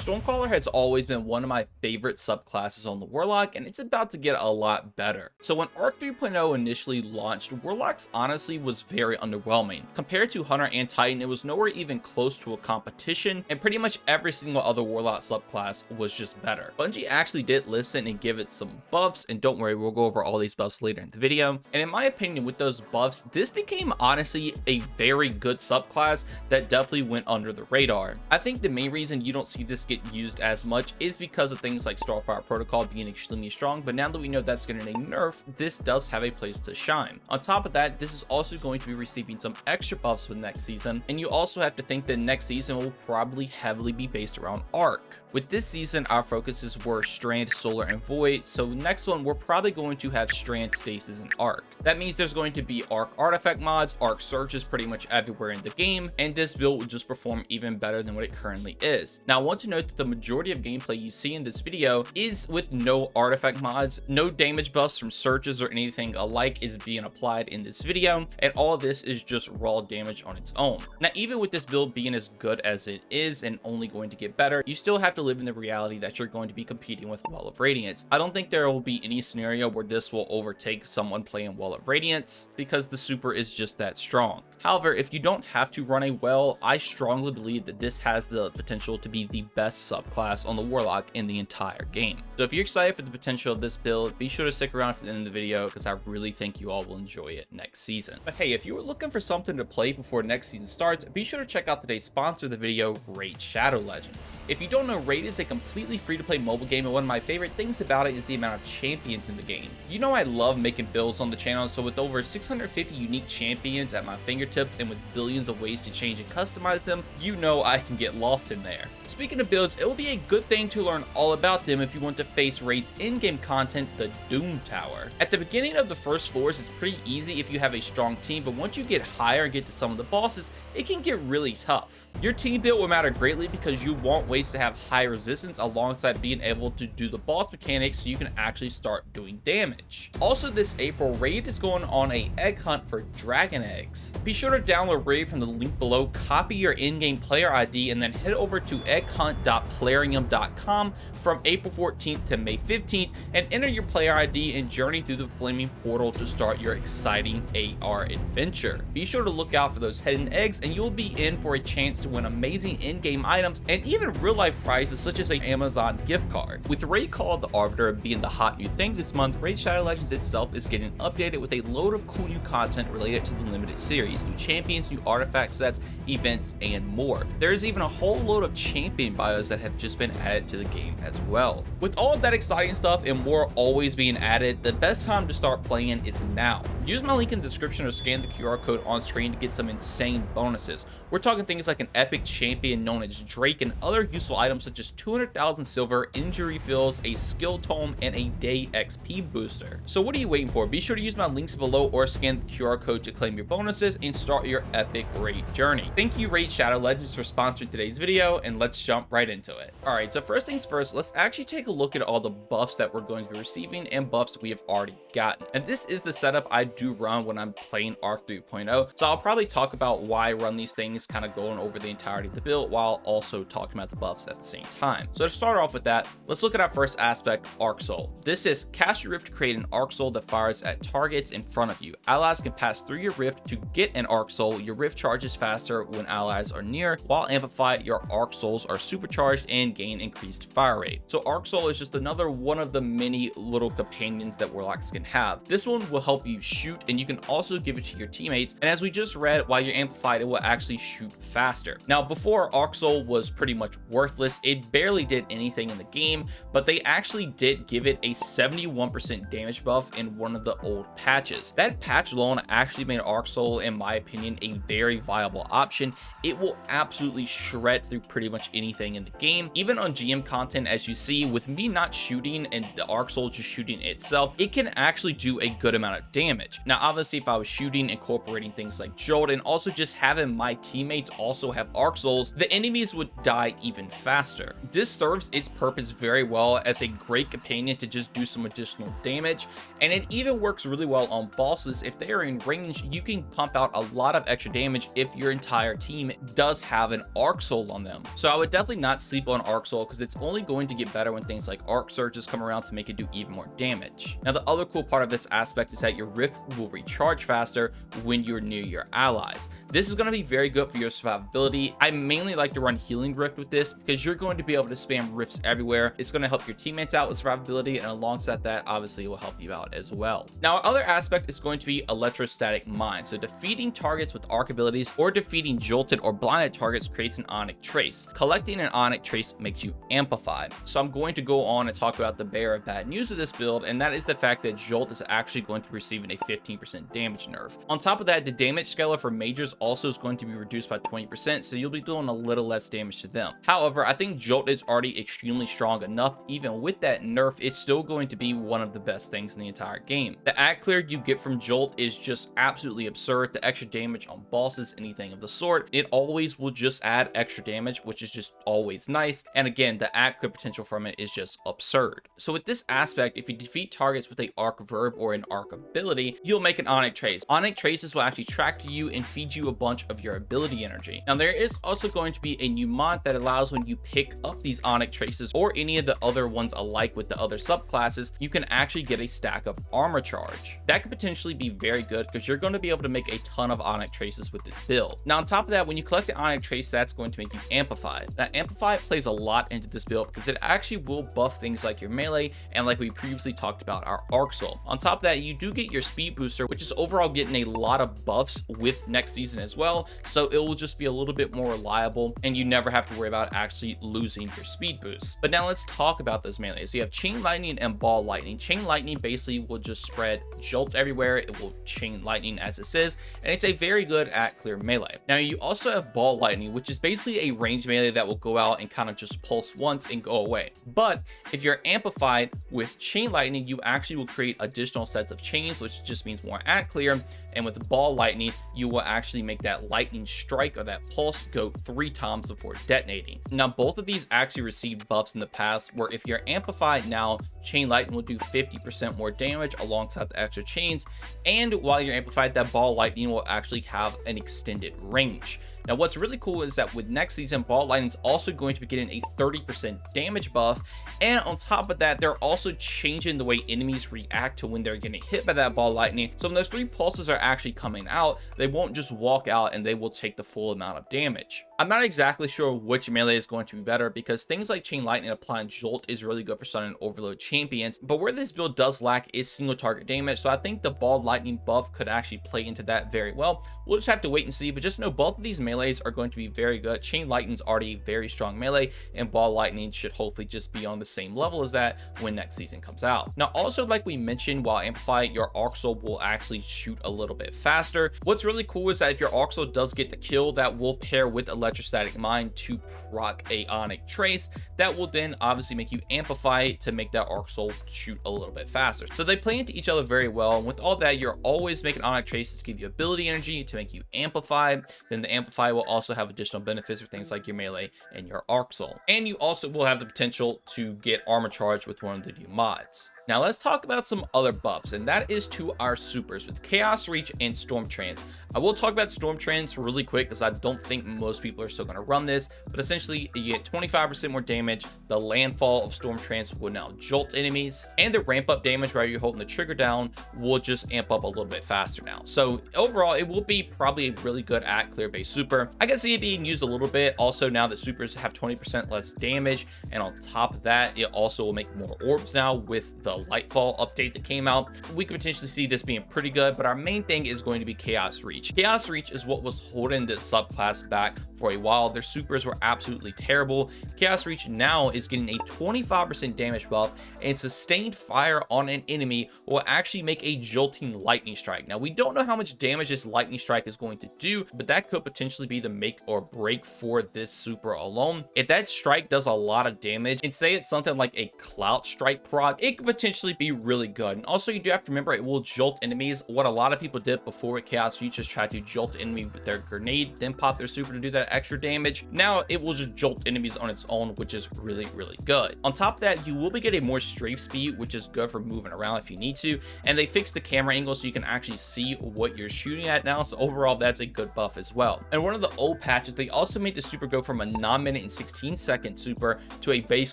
Stormcaller has always been one of my favorite subclasses on the Warlock, and it's about to get a lot better. So when Arc 3.0 initially launched, Warlocks honestly was very underwhelming. Compared to Hunter and Titan, it was nowhere even close to a competition, and pretty much every single other Warlock subclass was just better. Bungie actually did listen and give it some buffs, and don't worry, we'll go over all these buffs later in the video. And in my opinion, with those buffs, this became honestly a very good subclass that definitely went under the radar. I think the main reason you don't see this get used as much is because of things like Starfire Protocol being extremely strong, but now that we know that's getting a nerf, this does have a place to shine. On top of that, this is also going to be receiving some extra buffs with next season, and you also have to think that next season will probably heavily be based around Arc. With this season, our focuses were Strand, Solar, and Void, so next one we're probably going to have Strand, Stasis, and Arc. That means there's going to be Arc artifact mods, Arc searches pretty much everywhere in the game, and this build will just perform even better than what it currently is. Now I want to note that the majority of gameplay you see in this video is with no artifact mods, no damage buffs from searches or anything alike is being applied in this video, and all of this is just raw damage on its own. Now even with this build being as good as it is and only going to get better, you still have to live in the reality that you're going to be competing with Wall of Radiance. I don't think there will be any scenario where this will overtake someone playing Wall of Radiance because the super is just that strong. However, if you don't have to run a well, I strongly believe that this has the potential to be the best subclass on the Warlock in the entire game. So if you're excited for the potential of this build, be sure to stick around for the end of the video because I really think you all will enjoy it next season. But hey, if you were looking for something to play before next season starts, be sure to check out today's sponsor of the video, Raid Shadow Legends. If you don't know, Raid is a completely free-to-play mobile game, and one of my favorite things about it is the amount of champions in the game. You know I love making builds on the channel, so with over 650 unique champions at my fingertips and with billions of ways to change and customize them, you know I can get lost in there. Speaking of builds, it will be a good thing to learn all about them if you want to face Raid's in-game content, the Doom Tower. At the beginning of the first floors, it's pretty easy if you have a strong team, but once you get higher and get to some of the bosses, it can get really tough. Your team build will matter greatly because you want ways to have high resistance alongside being able to do the boss mechanics so you can actually start doing damage. Also this April, Raid is going on an egg hunt for dragon eggs. Be sure to download Raid from the link below, copy your in-game player ID, and then head over to egghunt.plarium.com from April 14th to May 15th and enter your player ID and journey through the flaming portal to start your exciting AR adventure. Be sure to look out for those hidden eggs and you'll be in for a chance to win amazing in-game items and even real-life prizes such as an Amazon gift card. With Raid Call of the Arbiter being the hot new thing this month, Raid Shadow Legends itself is getting updated with a load of cool new content related to the limited series, new champions, new artifact sets, events, and more. There is even a whole load of champion bios that have just been added to the game as well. With all of that exciting stuff and more always being added, the best time to start playing is now. Use my link in the description or scan the QR code on screen to get some insane bonuses. We're talking things like an epic champion known as Drake and other useful items such as 200,000 silver, injury fills, a skill tome, and a day XP booster. So what are you waiting for? Be sure to use my links below or scan the QR code to claim your bonuses and start your epic raid journey. Thank you Raid Shadow Legends for sponsoring today's video, and let's jump right into it. Alright, so first things first, let's actually take a look at all the buffs that we're going to be receiving and buffs we have already gotten. And this is the setup I do run when I'm playing Arc 3.0, so I'll probably talk about why I run these things, kind of going over the entirety of the build while also talking about the buffs at the same time. So to start off with that, let's look at our first aspect, Arc Soul. This is cast your rift to create an Arc Soul that fires at targets in front of you. Allies can pass through your rift to get an Arc Soul. Your rift charges faster when allies are near, while amplified, your Arc Souls are supercharged and gain increased fire rate. So Arc Soul is just another one of the many little companions that Warlocks can have. This one will help you shoot, and you can also give it to your teammates, and as we just read, while you're amplified, it will actually shoot faster. Now before, Arc Soul was pretty much worthless. It barely did anything in the game, but they actually did give it a 71% damage buff in one of the old patches. That patch alone actually made Arc Soul, in my opinion, a very viable option. It will absolutely shred through pretty much anything in the game. Even on GM content, as you see, with me not shooting and the Arc Soul just shooting itself, it can actually do a good amount of damage. Now obviously if I was shooting, incorporating things like Jolt, and also just having my teammates also have Arc Souls, the enemies would die even faster. This serves its purpose very well as a great companion to just do some additional damage, and it even works really well on bosses. If they are in range, you can pump out a lot of extra damage if your entire team does have an Arc Soul on them. So I would definitely not not sleep on Arc Soul because it's only going to get better when things like Arc Surges come around to make it do even more damage. Now, the other cool part of this aspect is that your Rift will recharge faster when you're near your allies. This is going to be very good for your survivability. I mainly like to run Healing Rift with this because you're going to be able to spam Rifts everywhere. It's going to help your teammates out with survivability, and alongside that, obviously, it will help you out as well. Now, our other aspect is going to be Electrostatic Mind. So defeating targets with arc abilities or defeating jolted or blinded targets creates an Onic Trace. Collecting an Onic Trace makes you amplified. So I'm going to go on and talk about the bearer of bad news of this build, and that is the fact that Jolt is actually going to be receiving a 15% damage nerf. On top of that, the damage scaler for mages also is going to be reduced by 20%, so you'll be doing a little less damage to them. However, I think Jolt is already extremely strong enough. Even with that nerf, it's still going to be one of the best things in the entire game. The ad clear you get from Jolt is just absolutely absurd. The extra damage on bosses, anything of the sort, it always will just add extra damage, which is just always nice. And again, the ad clear potential from it is just absurd. So with this aspect, if you defeat targets with a arc verb or an arc ability, you'll make an Onic Trace. Onic Traces will actually track to you and feed you a bunch of your ability energy. Now, there is also going to be a new mod that allows when you pick up these Onic Traces or any of the other ones alike with the other subclasses, you can actually get a stack of armor charge. That could potentially be very good because you're going to be able to make a ton of Onic Traces with this build. Now, on top of that, when you collect the Onic Trace, that's going to make you amplified. Now, amplified plays a lot into this build because it actually will buff things like your melee and, like we previously talked about, our Arc Soul. On top of that, you do get your speed booster, which is overall getting a lot of buffs with next season as well, so it will just be a little bit more reliable and you never have to worry about actually losing your speed boost. But now let's talk about those melees. You have Chain Lightning and Ball Lightning. Chain Lightning basically will just spread Jolt everywhere. It will Chain Lightning as it is, and it's a very good at clear melee. Now, you also have Ball Lightning, which is basically a range melee that will go out and kind of just pulse once and go away. But if you're amplified with Chain Lightning, you actually will create additional sets of chains, which just means more ad clear. And with Ball Lightning, you will actually make that lightning strike or that pulse go 3 times before detonating. Now, both of these actually received buffs in the past, where if you're amplified now, Chain Lightning will do 50% more damage alongside the extra chains. And while you're amplified, that Ball Lightning will actually have an extended range. Now, what's really cool is that with next season, Ball Lightning is also going to be getting a 30% damage buff. And on top of that, they're also changing the way enemies react to when they're getting hit by that Ball Lightning. So when those 3 pulses are actually coming out, they won't just walk out and they will take the full amount of damage. I'm not exactly sure which melee is going to be better because things like Chain Lightning applying Jolt is really good for stunning Overload champions. But where this build does lack is single target damage. So I think the Ball Lightning buff could actually play into that very well. We'll just have to wait and see, but just know both of these melees are going to be very good. Chain Lightning's already a very strong melee, and Ball Lightning should hopefully just be on the same level as that when next season comes out. Now, also, like we mentioned, while amplified, your Arc Soul will actually shoot a little bit faster. What's really cool is that if your Arc Soul does get the kill, that will pair with Electrostatic Mind to proc a Onic Trace. That will then obviously make you amplify to make that Arc Soul shoot a little bit faster. So they play into each other very well, and with all that, you're always making Onic Traces to give you ability energy to make you amplified. Then the amplify will also have additional benefits for things like your melee and your Arc Soul. And you also will have the potential to get armor charge with one of the new mods. Now let's talk about some other buffs, and that is to our supers with Chaos Reach and Storm Trance. I will talk about Storm Trance really quick because I don't think most people are still going to run this, but essentially you get 25% more damage. The landfall of Storm Trance will now jolt enemies, and the ramp up damage while you're holding the trigger down will just amp up a little bit faster now. So overall, it will be probably a really good at clear base super. I can see it being used a little bit also now that supers have 20% less damage, and on top of that, it also will make more orbs now with the Lightfall update that came out. We could potentially see this being pretty good, but our main thing is going to be Chaos Reach. Chaos Reach is what was holding this subclass back for a while. Their supers were absolutely terrible. Chaos Reach now is getting a 25% damage buff, and sustained fire on an enemy will actually make a jolting lightning strike. Now, we don't know how much damage this lightning strike is going to do, but that could potentially be the make or break for this super alone. If that strike does a lot of damage, and say it's something like a clout strike proc, it could potentially be really good. And also, you do have to remember it will jolt enemies. What a lot of people did before with Chaos Reach is try to jolt enemy with their grenade, then pop their super to do that extra damage. Now it will just jolt enemies on its own, which is really, really good. On top of that, you will be getting more strafe speed, which is good for moving around if you need to. And they fixed the camera angle so you can actually see what you're shooting at now. So overall, that's a good buff as well. And one of of the old patches, they also made the super go from a 9-minute and 16-second super to a base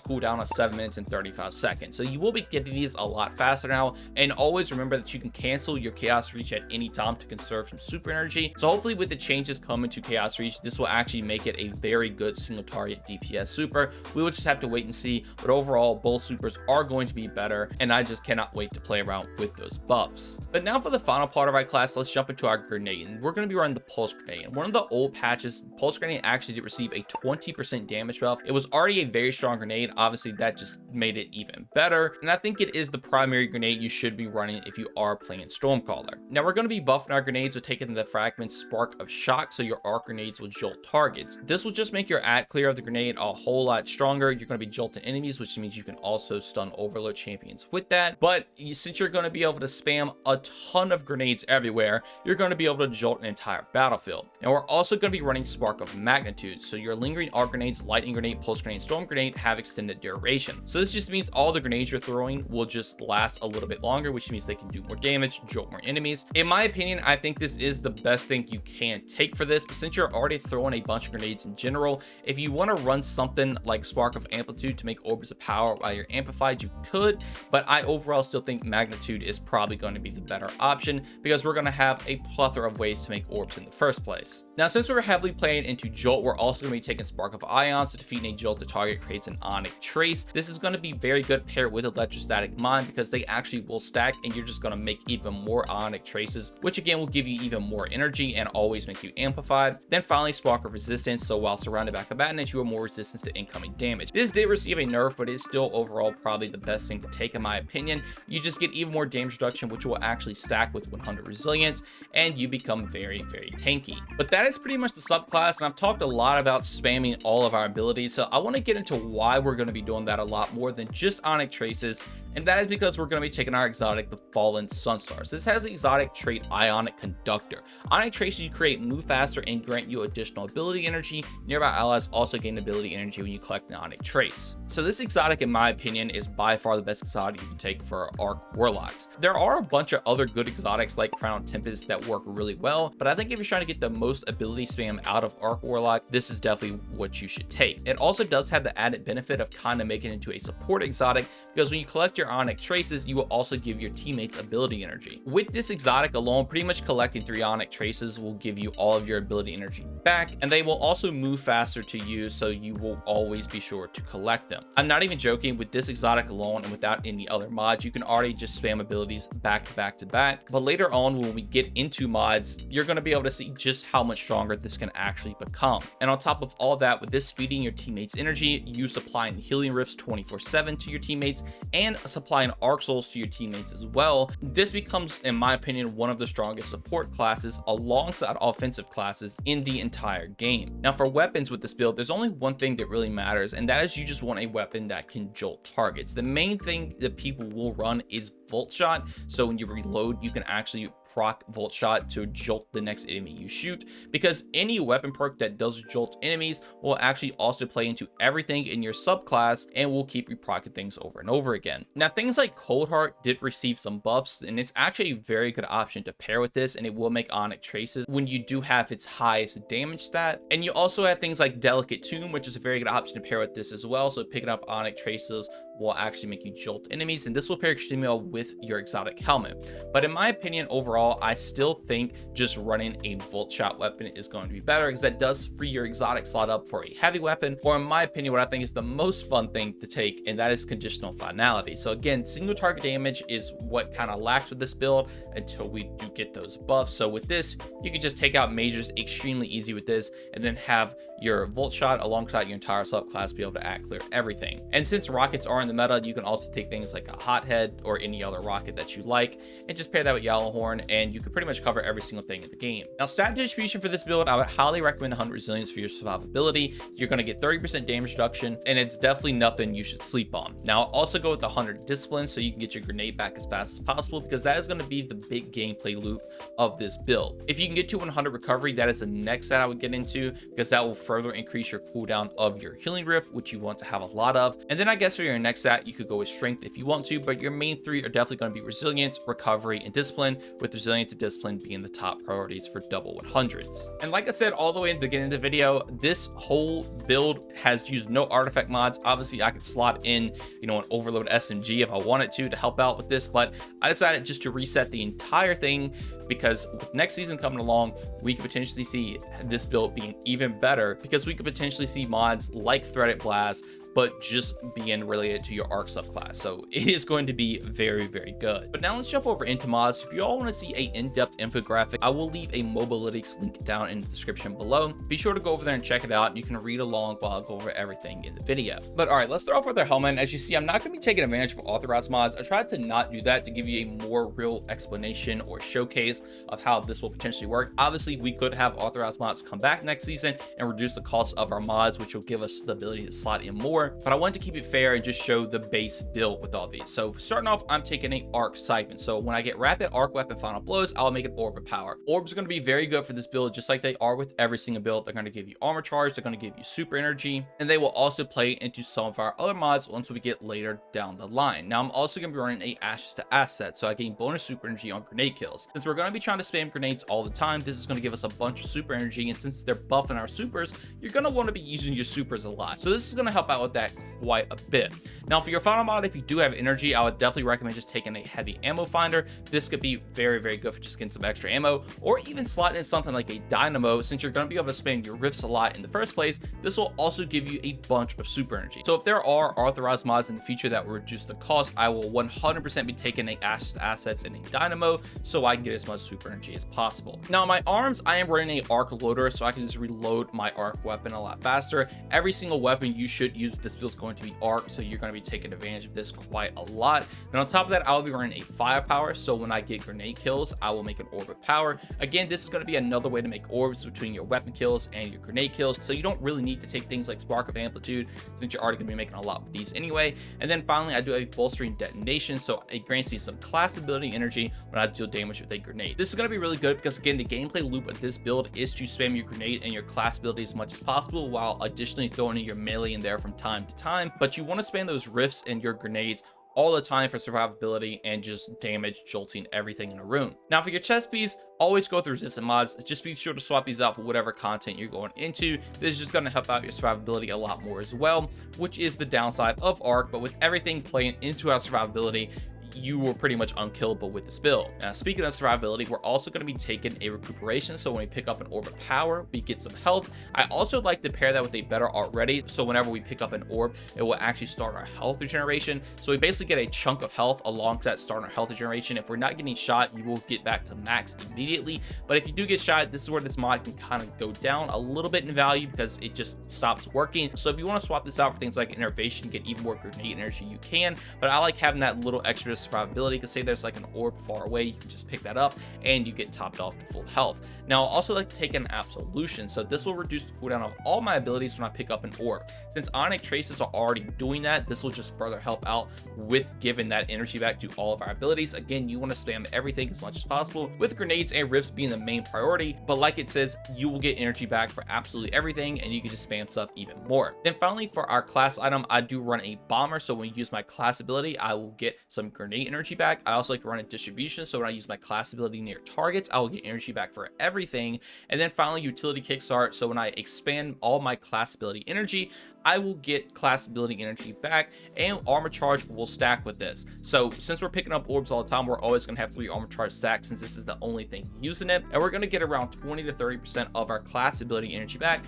cooldown of 7 minutes and 35 seconds. So you will be getting these a lot faster now, and always remember that you can cancel your Chaos Reach at any time to conserve some super energy. So hopefully with the changes coming to Chaos Reach, this will actually make it a very good single target DPS super. We will just have to wait and see, but overall both supers are going to be better, and I just cannot wait to play around with those buffs. But now for the final part of our class, let's jump into our grenade, and we're going to be running the Pulse Grenade. And one of the old patches, Pulse Grenade actually did receive a 20% damage buff. It was already a very strong grenade, obviously that just made it even better, and I think it is the primary grenade you should be running if you are playing Stormcaller. Now we're going to be buffing our grenades with taking the Fragments Spark of Shock, so your arc grenades will jolt targets. This will just make your ad clear of the grenade a whole lot stronger. You're going to be jolting enemies, which means you can also stun overload champions with that. But since you're going to be able to spam a ton of grenades everywhere, you're going to be able to jolt an entire battlefield. Now we're also going to be running Spark of Magnitude, so your lingering arc grenades, lightning grenade, pulse grenade, storm grenade have extended duration. So this just means all the grenades you're throwing will just last a little bit longer, which means they can do more damage, jolt more enemies. In my opinion, I think this is the best thing you can take for this, but since you're already throwing a bunch of grenades in general, if you want to run something like Spark of Amplitude to make orbs of power while you're amplified, you could, but I overall still think Magnitude is probably going to be the better option because we're going to have a plethora of ways to make orbs in the first place. Now, since we're heavily playing into Jolt, we're also going to be taking Spark of Ions. To defeat a Jolt, the target creates an Ionic Trace. This is going to be very good paired with Electrostatic Mind because they actually will stack, and you're just going to make even more Ionic Traces, which again will give you even more energy and always make you amplified. Then finally, Spark of Resistance. So while surrounded by combatants, you are more resistance to incoming damage. This did receive a nerf, but is still overall probably the best thing to take in my opinion. You just get even more damage reduction, which will actually stack with 100 resilience, and you become very, very tanky. But that is pretty much the subclass, and I've talked a lot about spamming all of our abilities, so I want to get into why we're going to be doing that a lot more than just Ionic Traces. And that is because we're going to be taking our exotic, the Fallen Sunstars. This has the exotic trait Ionic Conductor. Ionic Traces you create move faster and grant you additional ability energy. Nearby allies also gain ability energy when you collect an Ionic Trace. So this exotic, in my opinion, is by far the best exotic you can take for Arc Warlocks. There are a bunch of other good exotics like Crown of Tempest that work really well, but I think if you're trying to get the most ability spam out of Arc Warlock, this is definitely what you should take. It also does have the added benefit of kind of making it into a support exotic, because when you collect your Ionic Traces, you will also give your teammates ability energy. With this exotic alone, pretty much collecting 3 Ionic Traces will give you all of your ability energy back, and they will also move faster to you, so you will always be sure to collect them. I'm not even joking, with this exotic alone and without any other mods, you can already just spam abilities back to back to back. But later on, when we get into mods, you're going to be able to see just how much stronger this can actually become. And on top of all that, with this feeding your teammates energy, you supplying healing rifts 24/7 to your teammates and supplying arc souls to your teammates as well, this becomes, in my opinion, one of the strongest support classes alongside offensive classes in the entire game. Now for weapons with this build, there's only one thing that really matters, and that is you just want a weapon that can jolt targets. The main thing that people will run is Volt Shot, so when you reload, you can actually proc Volt Shot to jolt the next enemy you shoot, because any weapon perk that does jolt enemies will actually also play into everything in your subclass and will keep you proccing things over and over again. Now things like Cold Heart did receive some buffs, and it's actually a very good option to pair with this, and it will make Ionic Traces when you do have its highest damage stat. And you also have things like Delicate Tomb, which is a very good option to pair with this as well, so picking up Ionic Traces will actually make you jolt enemies, and this will pair extremely well with your exotic helmet. But in my opinion, overall, I still think just running a Volt Shot weapon is going to be better, because that does free your exotic slot up for a heavy weapon, or in my opinion, what I think is the most fun thing to take, and that is Conditional Finality. So again, single target damage is what kind of lacks with this build until we do get those buffs. So with this, you can just take out majors extremely easy with this, and then have your Volt Shot alongside your entire subclass be able to act clear everything. And since rockets are in the meta, you can also take things like a Hothead or any other rocket that you like, and just pair that with Yellowhorn, and you can pretty much cover every single thing in the game. Now, stat distribution for this build, I would highly recommend 100 resilience for your survivability. You're going to get 30% damage reduction, and it's definitely nothing you should sleep on. Now, also go with 100 discipline so you can get your grenade back as fast as possible, because that is going to be the big gameplay loop of this build. If you can get to 100 recovery, that is the next stat I would get into, because that will further increase your cooldown of your healing rift, which you want to have a lot of. And then I guess for your next next stat, you could go with strength if you want to, but your main three are definitely going to be resilience, recovery, and discipline, with resilience and discipline being the top priorities for double 100s. And like I said all the way in the beginning of the video, this whole build has used no artifact mods. Obviously I could slot in, you know, an overload SMG if I wanted to help out with this, but I decided just to reset the entire thing because with next season coming along, we could potentially see this build being even better, because we could potentially see mods like Threaded Blast, but just being related to your arc subclass. So it is going to be very, very good. But now let's jump over into mods. If you all want to see a in-depth infographic, I will leave a Mobalytics link down in the description below. Be sure to go over there and check it out. You can read along while I go over everything in the video. But all right, let's start off with our helmet. As you see, I'm not going to be taking advantage of authorized mods. I tried to not do that to give you a more real explanation or showcase of how this will potentially work. Obviously, we could have authorized mods come back next season and reduce the cost of our mods, which will give us the ability to slot in more. But I wanted to keep it fair and just show the base build with all these. So starting off, I'm taking a arc siphon. So when I get rapid arc weapon final blows, I'll make an orb of power. Orbs are going to be very good for this build, just like they are with every single build. They're going to give you armor charge, they're going to give you super energy, and they will also play into some of our other mods once we get later down the line. Now I'm also going to be running a ashes to asset, so I gain bonus super energy on grenade kills. Since we're going to be trying to spam grenades all the time, this is going to give us a bunch of super energy, and since they're buffing our supers, you're going to want to be using your supers a lot. So this is going to help out with that quite a bit. Now for your final mod, if you do have energy, I would definitely recommend just taking a heavy ammo finder. This could be very, very good for just getting some extra ammo, or even slotting in something like a dynamo. Since you're going to be able to spam your rifts a lot in the first place, this will also give you a bunch of super energy. So if there are authorized mods in the future that will reduce the cost, I will 100% be taking a ashes to assets and a dynamo so I can get as much super energy as possible. Now my arms, I am running a arc loader so I can just reload my arc weapon a lot faster. Every single weapon you should use with this build is going to be arc, so you're going to be taking advantage of this quite a lot. Then on top of that, I'll be running a firepower, so when I get grenade kills, I will make an orb of power. Again, this is going to be another way to make orbs between your weapon kills and your grenade kills, so you don't really need to take things like spark of amplitude since you're already going to be making a lot with these anyway. And then finally, I do a bolstering detonation, so it grants you some class ability energy when I deal damage with a grenade. This is going to be really good because again, the gameplay loop of this build is to spam your grenade and your class ability as much as possible, while additionally throwing in your melee in there from time to time. But you want to spam those rifts and your grenades all the time for survivability and just damage jolting everything in a room. Now for your chest piece, always go through resistant mods. Just be sure to swap these out for whatever content you're going into. This is just going to help out your survivability a lot more as well, which is the downside of arc. But with everything playing into our survivability, you were pretty much unkillable with this build. Now, speaking of survivability, we're also going to be taking a recuperation, so when we pick up an orb of power, we get some health. I also like to pair that with a better art ready, so whenever we pick up an orb, it will actually start our health regeneration. So we basically get a chunk of health alongside starting our health regeneration. If we're not getting shot, you will get back to max immediately, but if you do get shot, this is where this mod can kind of go down a little bit in value because it just stops working. So if you want to swap this out for things like innervation, get even more grenade energy, you can, but I like having that little extra survivability, because say there's like an orb far away, you can just pick that up and you get topped off to full health. Now I also like to take an absolution, so this will reduce the cooldown of all my abilities when I pick up an orb. Since Ionic Traces are already doing that, this will just further help out with giving that energy back to all of our abilities. Again, you want to spam everything as much as possible, with grenades and rifts being the main priority, but like it says, you will get energy back for absolutely everything and you can just spam stuff even more. Then finally, for our class item, I do run a bomber, so when you use my class ability, I will get some grenade energy back. I also like to run a distribution, so when I use my class ability near targets, I will get energy back for everything. And then finally, utility kickstart, so when I expand all my class ability energy, I will get class ability energy back, and armor charge will stack with this. So since we're picking up orbs all the time, we're always going to have 3 armor charge stacks, since this is the only thing using it, and we're going to get around 20 to 30% of our class ability energy back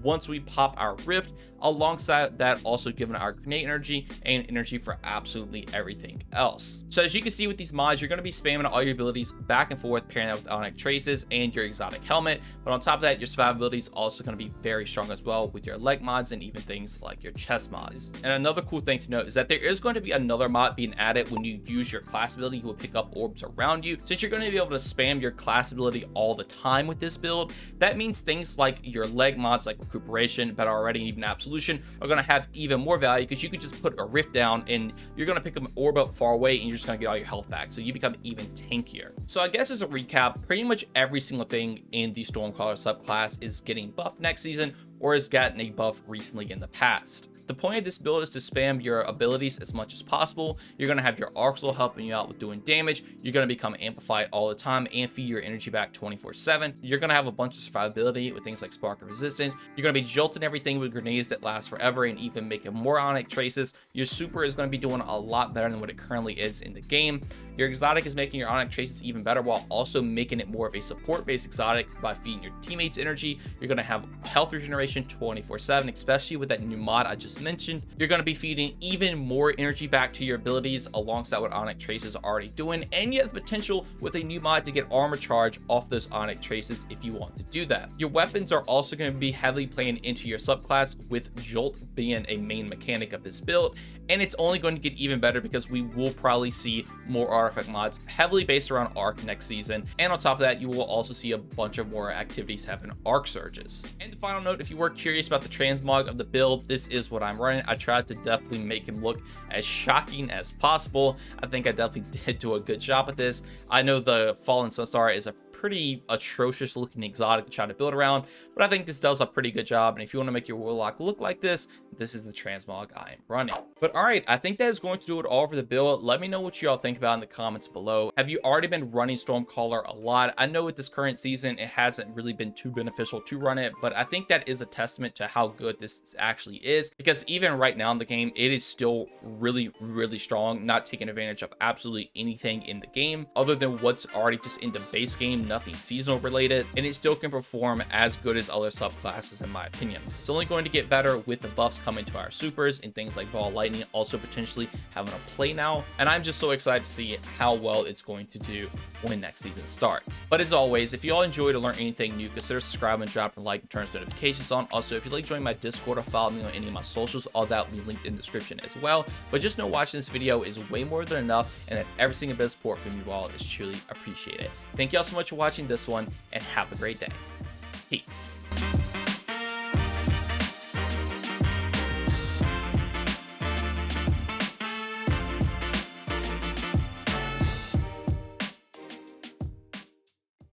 once we pop our rift, alongside that also giving our grenade energy and energy for absolutely everything else. So as you can see with these mods, you're going to be spamming all your abilities back and forth, pairing that with Ionic Traces and your exotic helmet. But on top of that, your survivability is also going to be very strong as well with your leg mods and even things like your chest mods. And another cool thing to note is that there is going to be another mod being added when you use your class ability. You will pick up orbs around you. Since you're going to be able to spam your class ability all the time with this build, that means things like your leg mods like recuperation, but already even absolution, are going to have even more value, because you could just put a rift down and you're going to pick up an orb up far away and you're just going to get all your health back, so you become even tankier. So I guess as a recap, pretty much every single thing in the Stormcaller subclass is getting buffed next season or has gotten a buff recently in the past. The point of this build is to spam your abilities as much as possible. You're going to have your Arxel helping you out with doing damage. You're going to become amplified all the time and feed your energy back 24/7. You're going to have a bunch of survivability with things like Spark of Resistance. You're going to be jolting everything with grenades that last forever and even making more Ionic Traces. Your super is going to be doing a lot better than what it currently is in the game. Your exotic is making your Ionic Traces even better while also making it more of a support-based exotic by feeding your teammates energy. You're going to have health regeneration 24/7, especially with that new mod I just mentioned. You're going to be feeding even more energy back to your abilities alongside what Ionic Traces are already doing, and you have the potential with a new mod to get armor charge off those Ionic Traces if you want to do that. Your weapons are also going to be heavily playing into your subclass, with Jolt being a main mechanic of this build, and it's only going to get even better because we will probably see more artifact mods heavily based around arc next season, and on top of that you will also see a bunch of more activities having arc surges. And the final note, if you were curious about the transmog of the build, this is what I'm running. I tried to definitely make him look as shocking as possible. I think I definitely did do a good job with this. I know the Fallen Sunstar is a pretty atrocious looking exotic to try to build around, but I think this does a pretty good job. And if you want to make your warlock look like this is the transmog I am running. But all right, I think that is going to do it all for the build. Let me know what you all think about in the comments below. Have you already been running Stormcaller a lot? I know with this current season it hasn't really been too beneficial to run it, but I think that is a testament to how good this actually is, because even right now in the game it is still really strong, not taking advantage of absolutely anything in the game other than what's already just in the base game, nothing seasonal related, and it still can perform as good as other subclasses in my opinion. It's only going to get better with the buffs coming to our supers and things like Ball Lightning also potentially having a play now, and I'm just so excited to see how well it's going to do when next season starts. But as always, if you all enjoyed or learned anything new, consider subscribing and dropping a like and turn notifications on. Also, if you'd like to join my Discord or follow me on any of my socials, all that will be linked in the description as well. But just know watching this video is way more than enough, and that every single bit of support from you all is truly appreciated. Thank you all so much for watching this one, and have a great day. Peace.